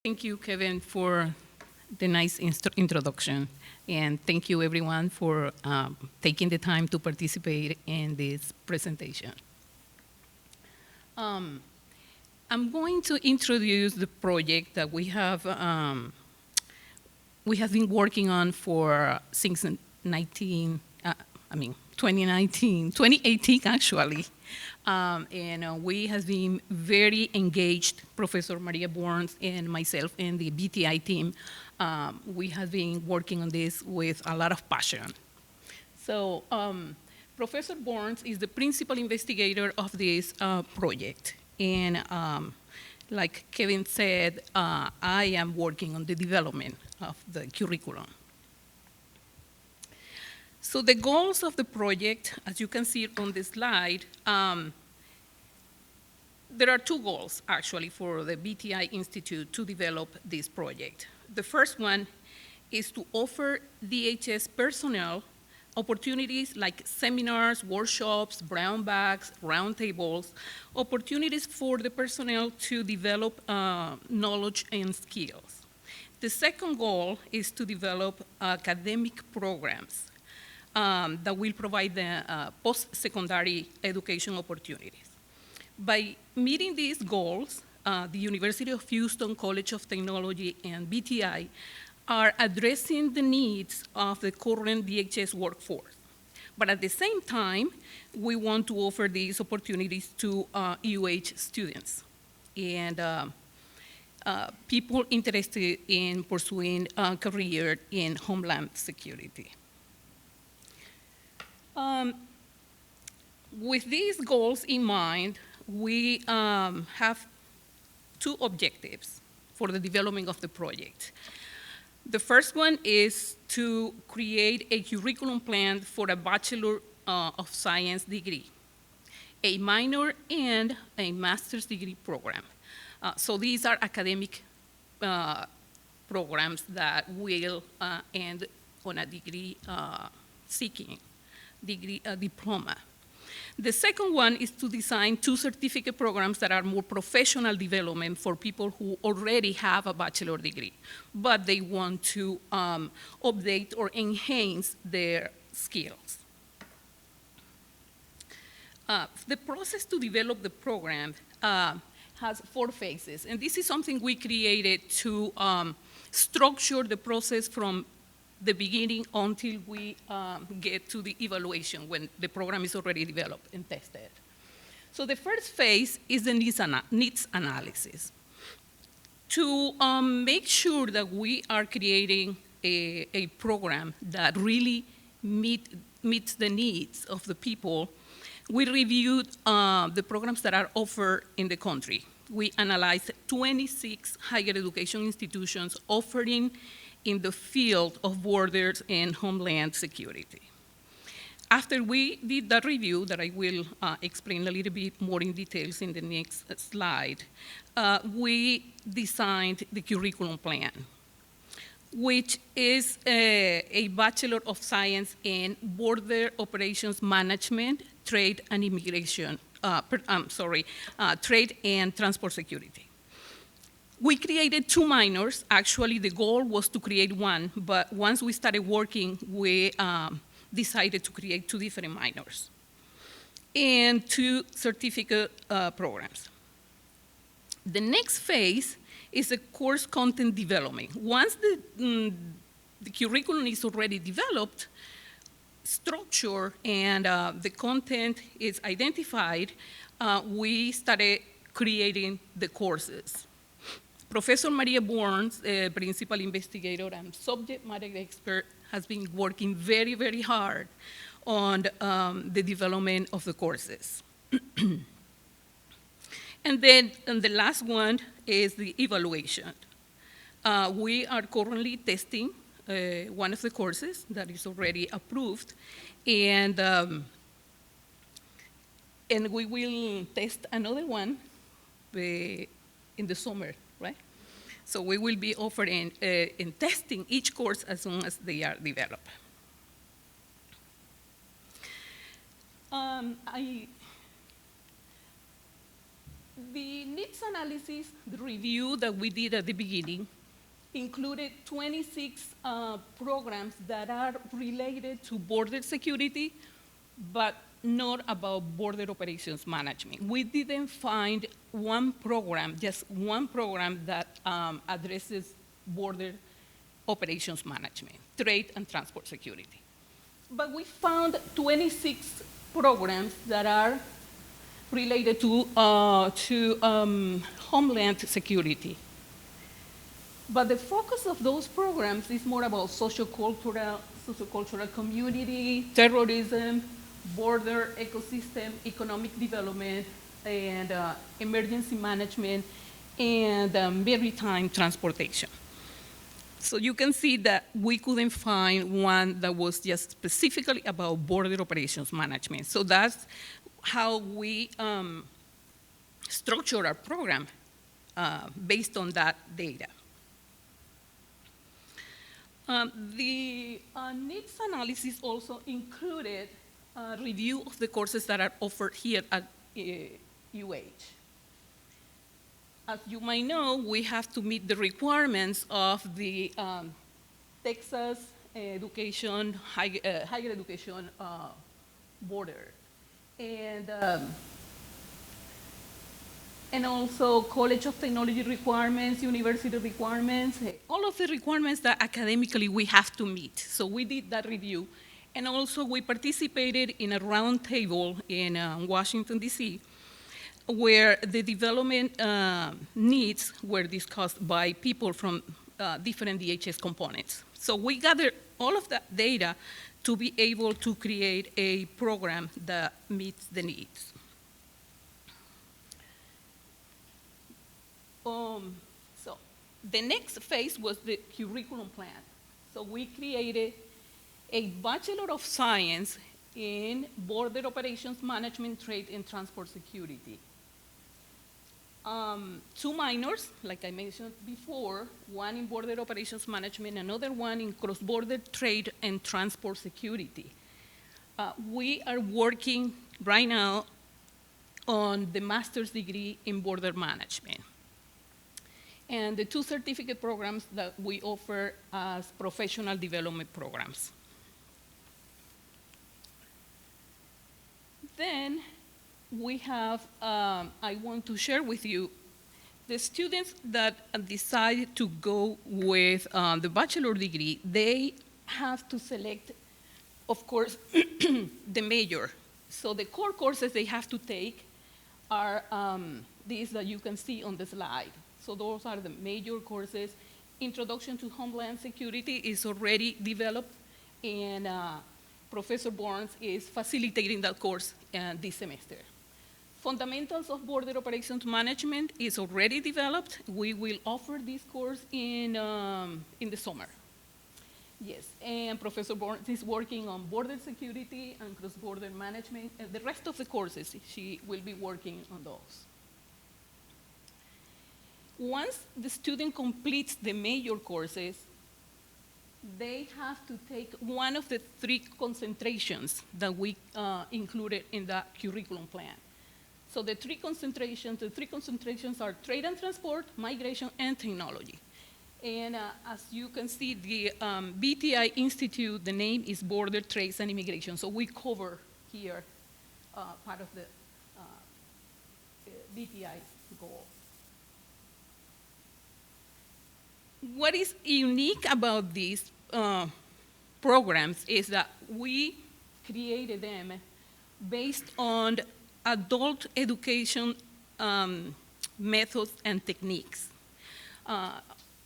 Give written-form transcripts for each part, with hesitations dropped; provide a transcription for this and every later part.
Thank you, Kevin, for the nice introduction. And thank you, everyone, for taking the time to participate in this presentation. I'm going to introduce the project that we have been working on since 2018 actually. We have been very engaged, Professor Maria Burns and myself and the BTI team. We have been working on this with a lot of passion. So Professor Burns is the principal investigator of this project. And like Kevin said, I am working on the development of the curriculum. So the goals of the project, as you can see on the slide, there are two goals, actually, for the BTI Institute to develop this project. The first one is to offer DHS personnel opportunities like seminars, workshops, brown bags, roundtables, opportunities for the personnel to develop knowledge and skills. The second goal is to develop academic programs that will provide the post-secondary education opportunities. By meeting these goals, the University of Houston College of Technology and BTI are addressing the needs of the current DHS workforce. But at the same time, we want to offer these opportunities to UH students and people interested in pursuing a career in Homeland Security. With these goals in mind, we have two objectives for the development of the project. The first one is to create a curriculum plan for a Bachelor of Science degree, a minor and a master's degree program. So these are academic programs that will end on a degree seeking diploma. The second one is to design two certificate programs that are more professional development for people who already have a bachelor degree, but they want to update or enhance their skills. The process to develop the program has 4 phases, and this is something we created to structure the process from the beginning until we get to the evaluation when the program is already developed and tested. So the first phase is the needs analysis. To make sure that we are creating a program that really meets the needs of the people, we reviewed the programs that are offered in the country. We analyzed 26 higher education institutions offering in the field of borders and Homeland Security. After we did that review, that I will explain a little bit more in details in the next slide, we designed the curriculum plan, which is a Bachelor of Science in Border Operations Management, Trade and Immigration, Trade and Transport Security. We created 2 minors. Actually, the goal was to create 1, but once we started working, we decided to create 2 different minors and 2 certificate programs. The next phase is the course content development. Once the curriculum is already developed, structure, and the content is identified, we started creating the courses. Professor Maria Burns, principal investigator and subject matter expert, has been working very, very hard on the development of the courses. And then the last one is the evaluation. We are currently testing one of the courses that is already approved, and we will test another one in the summer, right? So we will be offering and testing each course as soon as they are developed. The needs needs analysis, the review that we did at the beginning, included 26 programs that are related to border security, but not about border operations management. We didn't find one program, just one program that addresses border operations management, trade and transport security. But we found 26 programs that are related to Homeland Security. But the focus of those programs is more about sociocultural community, terrorism, border ecosystem, economic development, and emergency management, and maritime transportation. So you can see that we couldn't find one that was just specifically about border operations management. So that's how we structure our program based on that data. The needs analysis also included a review of the courses that are offered here at UH. As you might know, we have to meet the requirements of the Texas education, higher education border. And also College of Technology requirements, university requirements, all of the requirements that academically we have to meet. So we did that review. And also we participated in a roundtable in Washington, D.C., where the development needs were discussed by people from different DHS components. So we gathered all of that data to be able to create a program that meets the needs. So the next phase was the curriculum plan. So we created a Bachelor of Science in Border Operations Management, Trade, and Transport Security. 2 minors, like I mentioned before, one in Border Operations Management, another one in Cross-Border Trade and Transport Security. We are working right now on the master's degree in border management. And the 2 certificate programs that we offer as professional development programs. Then we have, I want to share with you, the students that decide to go with the bachelor degree, they have to select, of course, the major. So the core courses they have to take are these that you can see on the slide. So those are the major courses. Introduction to Homeland Security is already developed, and Professor Barnes is facilitating that course this semester. Fundamentals of Border Operations Management is already developed. We will offer this course in the summer. Yes, and Professor Barnes is working on border security and cross-border management, and the rest of the courses, she will be working on those. Once the student completes the major courses, they have to take one of the 3 concentrations that we included in the curriculum plan. So the 3 concentrations are trade and transport, migration, and technology. And as you can see, the BTI Institute, the name is Border, Trades, and Immigration. So we cover here part of the BTI's goal. What is unique about these programs is that we created them based on adult education methods and techniques.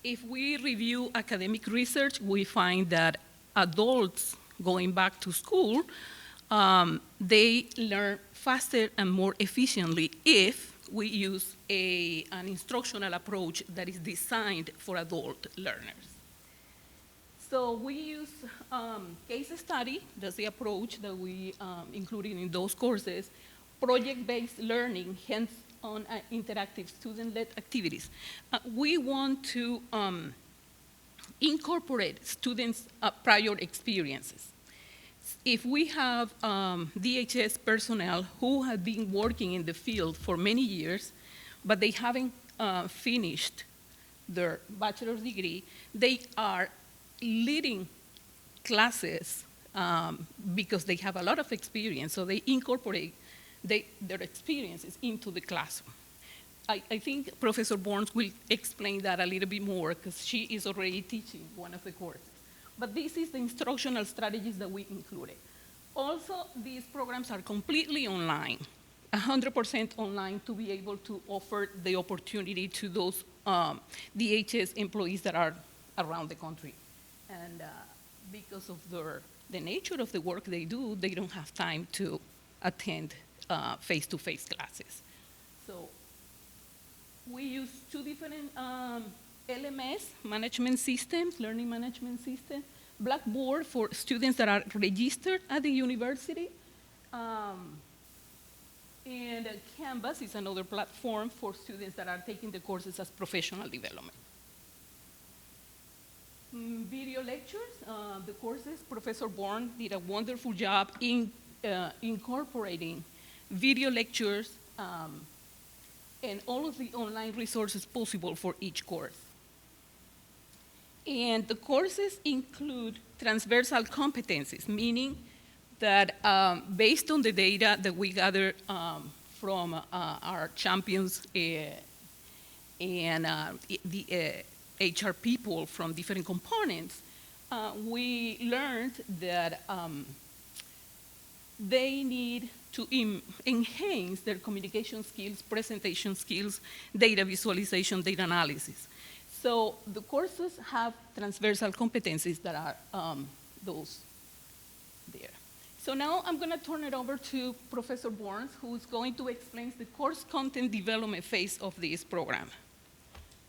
If we review academic research, we find that adults going back to school, they learn faster and more efficiently if we use an instructional approach that is designed for adult learners. So we use case study, that's the approach that we included in those courses, project-based learning, hands-on interactive student-led activities. We want to incorporate students' prior experiences. If we have DHS personnel who have been working in the field for many years, but they haven't finished their bachelor's degree, they are leading classes because they have a lot of experience, so they incorporate their experiences into the classroom. I think Professor Burns will explain that a little bit more because she is already teaching one of the courses. But this is the instructional strategies that we included. Also, these programs are completely online, 100% online, to be able to offer the opportunity to those DHS employees that are around the country. And because of the nature of the work they do, they don't have time to attend face-to-face classes. So we use two different LMS management systems, learning management system. Blackboard for students that are registered at the university. And Canvas is another platform for students that are taking the courses as professional development. Video lectures, the courses, Professor Bourne did a wonderful job in incorporating video lectures and all of the online resources possible for each course. And the courses include transversal competencies, meaning that based on the data that we gather from our champions and the HR people from different components, we learned that they need to enhance their communication skills, presentation skills, data visualization, data analysis. So the courses have transversal competencies that are those there. So now I'm going to turn it over to Professor Burns, who's going to explain the course content development phase of this program.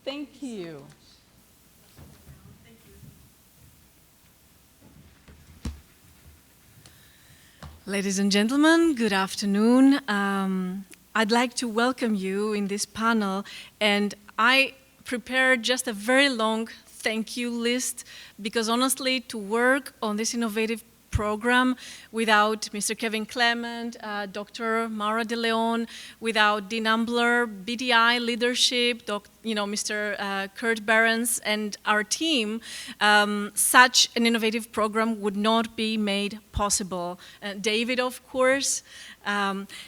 Thank you. Ladies and gentlemen, good afternoon. I'd like to welcome you in this panel, and I prepared just a very long thank you list because honestly, to work on this innovative program without Mr. Kevin Clement, Dr. Mara De Leon, without Dean Ambler, BTI leadership, Mr. Kurt Behrens, and our team, such an innovative program would not be made possible. David, of course.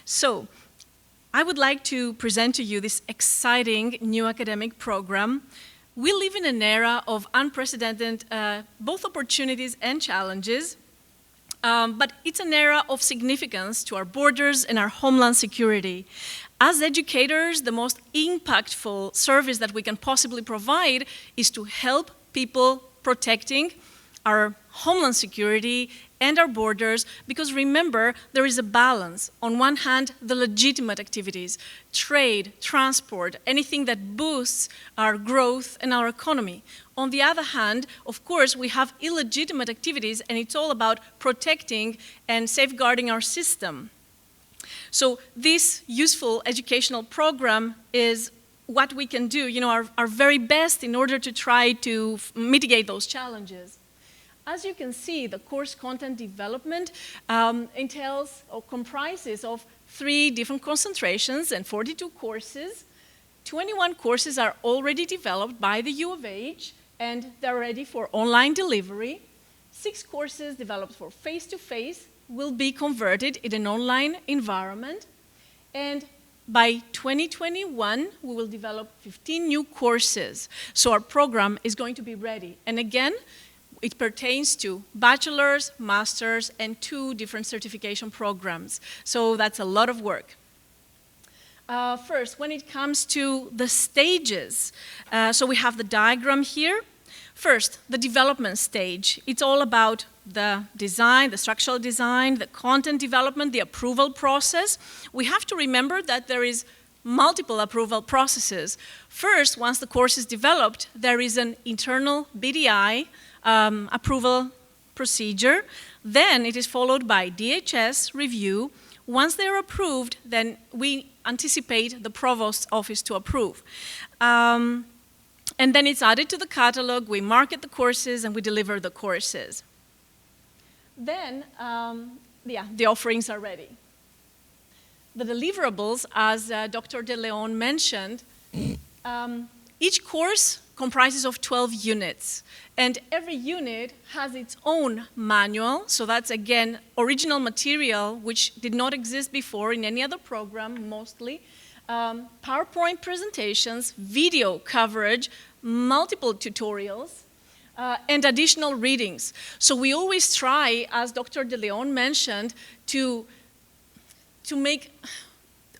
So I would like to present to you this exciting new academic program. We live in an era of unprecedented both opportunities and challenges. But it's an era of significance to our borders and our homeland security. As educators, the most impactful service that we can possibly provide is to help people protecting our homeland security and our borders, because remember, there is a balance. On one hand, the legitimate activities, trade, transport, anything that boosts our growth and our economy. On the other hand, of course, we have illegitimate activities, and it's all about protecting and safeguarding our system. So this useful educational program is what we can do, our very best in order to try to mitigate those challenges. As you can see, the course content development entails or comprises of 3 different concentrations and 42 courses. 21 courses are already developed by the U of H, and they're ready for online delivery. 6 courses developed for face-to-face will be converted in an online environment. And by 2021, we will develop 15 new courses. So our program is going to be ready. And again, it pertains to bachelor's, master's, and 2 different certification programs. So that's a lot of work. First, when it comes to the stages, so we have the diagram here. First, the development stage. It's all about the design, the structural design, the content development, the approval process. We have to remember that there is multiple approval processes. First, once the course is developed, there is an internal BTI approval procedure. Then it is followed by DHS review. Once they're approved, then we anticipate the provost's office to approve. And then it's added to the catalog, we market the courses, and we deliver the courses. Then, the offerings are ready. the deliverables, as Dr. De Leon mentioned, each course comprises of 12 units, and every unit has its own manual. So that's, again, original material which did not exist before in any other program, mostly. PowerPoint presentations, video coverage, multiple tutorials, and additional readings. So we always try, as Dr. De Leon mentioned, to make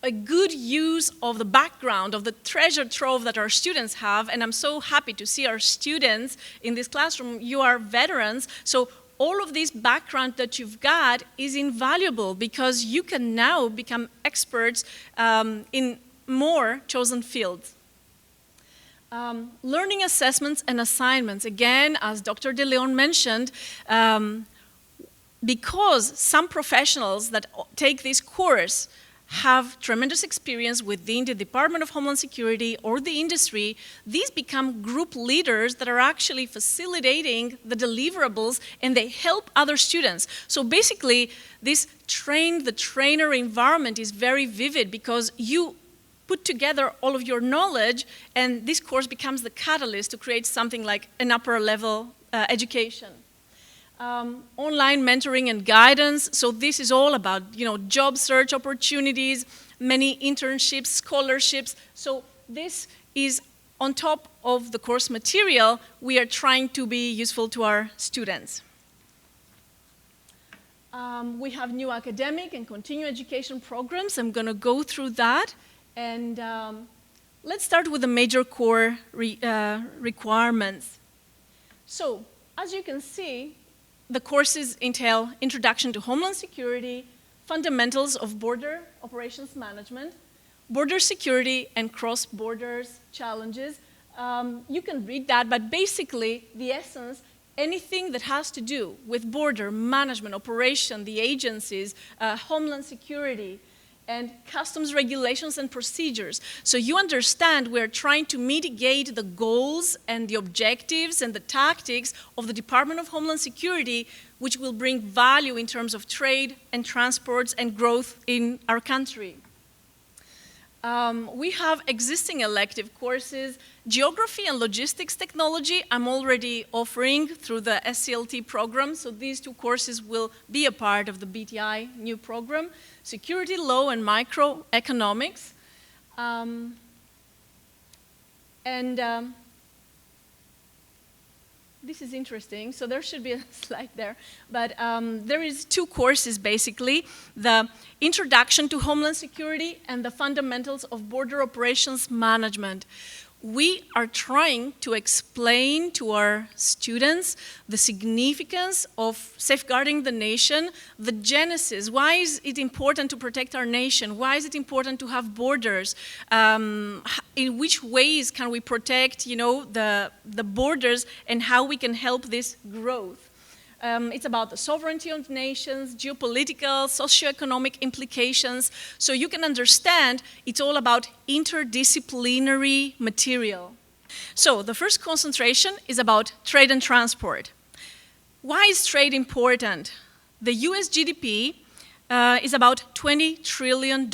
a good use of the background, of the treasure trove that our students have. And I'm so happy to see our students in this classroom. You are veterans, so all of this background that you've got is invaluable because you can now become experts in more chosen fields. Learning assessments and assignments. Again, as Dr. De Leon mentioned, because some professionals that take this course have tremendous experience within the Department of Homeland Security or the industry, these become group leaders that are actually facilitating the deliverables, and they help other students. So basically, this train-the-trainer environment is very vivid because you put together all of your knowledge, and this course becomes the catalyst to create something like an upper-level education. Online mentoring and guidance. So this is all about, job search opportunities, many internships, scholarships. So this is on top of the course material. We are trying to be useful to our students. We have new academic and continuing education programs. I'm going to go through that. And let's start with the major core requirements. So as you can see, the courses entail Introduction to Homeland Security, Fundamentals of Border Operations Management, Border Security and Cross-Border Challenges. You can read that, but basically, the essence, anything that has to do with border management, operation, the agencies, Homeland Security, and customs regulations and procedures. So you understand we're trying to mitigate the goals and the objectives and the tactics of the Department of Homeland Security, which will bring value in terms of trade and transports and growth in our country. We have existing elective courses. Geography and logistics technology I'm already offering through the SCLT program, so these two courses will be a part of the BTI new program. Security, law, and microeconomics. This is interesting, so there should be a slide there. But there is two courses, basically, the Introduction to Homeland Security and the Fundamentals of Border Operations Management. We are trying to explain to our students the significance of safeguarding the nation, the genesis. Why is it important to protect our nation? Why is it important to have borders? In which ways can we protect, the borders, and how we can help this growth? It's about the sovereignty of nations, geopolitical, socioeconomic implications. So you can understand it's all about interdisciplinary material. So the first concentration is about trade and transport. Why is trade important? The US GDP is about $20 trillion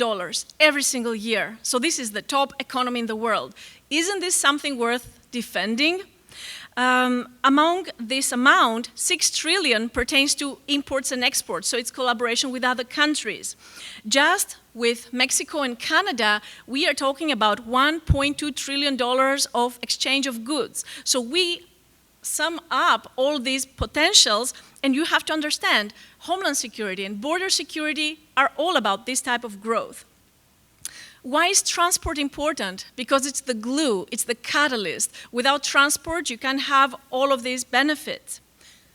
every single year. So this is the top economy in the world. Isn't this something worth defending? Among this amount, 6 trillion pertains to imports and exports, so it's collaboration with other countries. Just with Mexico and Canada, we are talking about $1.2 trillion of exchange of goods. So we sum up all these potentials, and you have to understand, Homeland Security and border security are all about this type of growth. Why is transport important? Because it's the glue, it's the catalyst. Without transport, you can't have all of these benefits.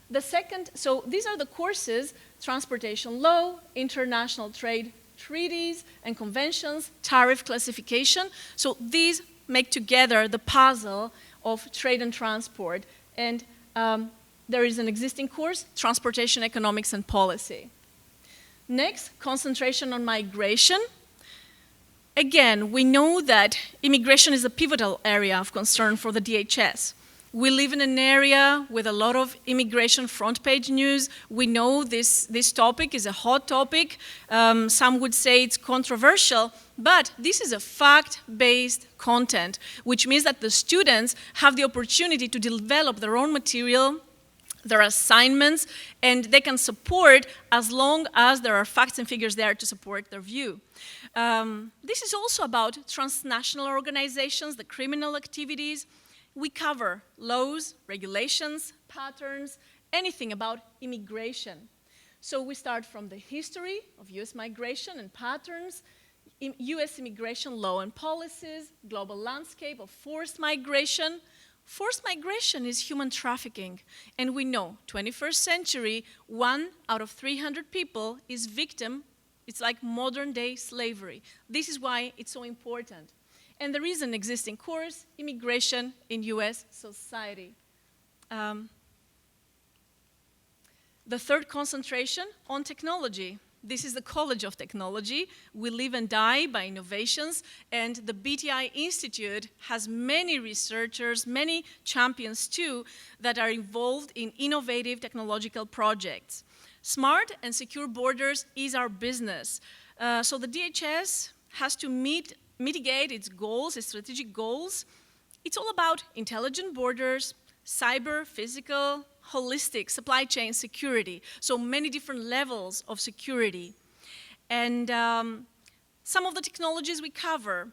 The second, so these are the courses: transportation law, international trade treaties and conventions, tariff classification. So these make together the puzzle of trade and transport. And there is an existing course, transportation economics and policy. Next, concentration on migration. Again, we know that immigration is a pivotal area of concern for the DHS. We live in an area with a lot of immigration front page news. We know this topic is a hot topic. Some would say it's controversial, but this is a fact-based content, which means that the students have the opportunity to develop their own material, their assignments, and they can support as long as there are facts and figures there to support their view. This is also about transnational organizations, the criminal activities. We cover laws, regulations, patterns, anything about immigration. So we start from the history of US migration and patterns, US immigration law and policies, global landscape of forced migration. Forced migration is human trafficking, and we know, 21st century, 1 out of 300 people is victim. It's like modern day slavery. This is why it's so important. And there is an existing course, Immigration in US Society. The third concentration on technology. This is the College of Technology. We live and die by innovations, and the BTI Institute has many researchers, many champions too, that are involved in innovative technological projects. Smart and secure borders is our business. So the DHS has to mitigate its goals, its strategic goals. It's all about intelligent borders, cyber, physical, holistic supply chain security, so many different levels of security. And some of the technologies we cover: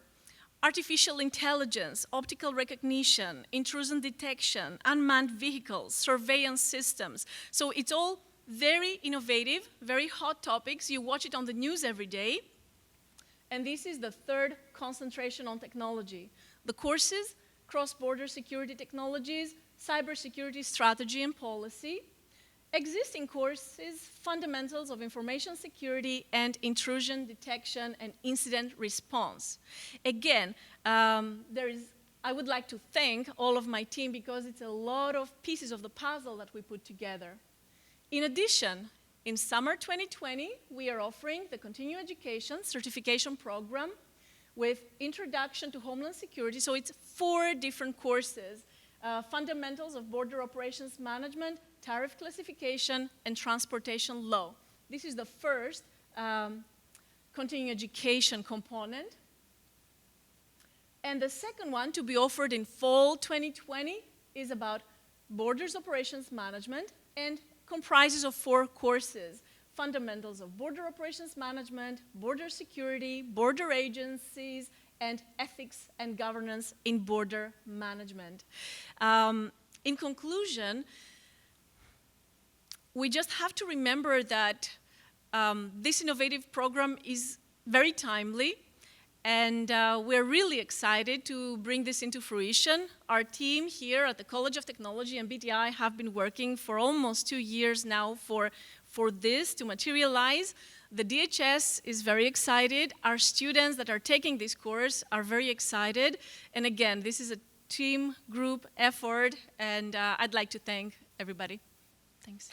artificial intelligence, optical recognition, intrusion detection, unmanned vehicles, surveillance systems. So it's all very innovative, very hot topics. You watch it on the news every day. And this is the third concentration on technology. The courses: cross-border security technologies, cybersecurity strategy and policy. Existing courses: fundamentals of information security and intrusion detection and incident response. Again, I would like to thank all of my team because it's a lot of pieces of the puzzle that we put together. In addition, in summer 2020, we are offering the continuing education certification program with introduction to Homeland Security. So it's 4 different courses: fundamentals of border operations management, tariff classification, and transportation law. This is the first continuing education component. And the second one, to be offered in fall 2020, is about borders operations management and comprises of 4 courses: fundamentals of border operations management, border security, border agencies, and ethics and governance in border management. In conclusion, we just have to remember that this innovative program is very timely, and we're really excited to bring this into fruition. Our team here at the College of Technology and BTI have been working for almost 2 years now for this to materialize. The DHS is very excited. Our students that are taking this course are very excited. And again, this is a team group effort, and I'd like to thank everybody. Thanks.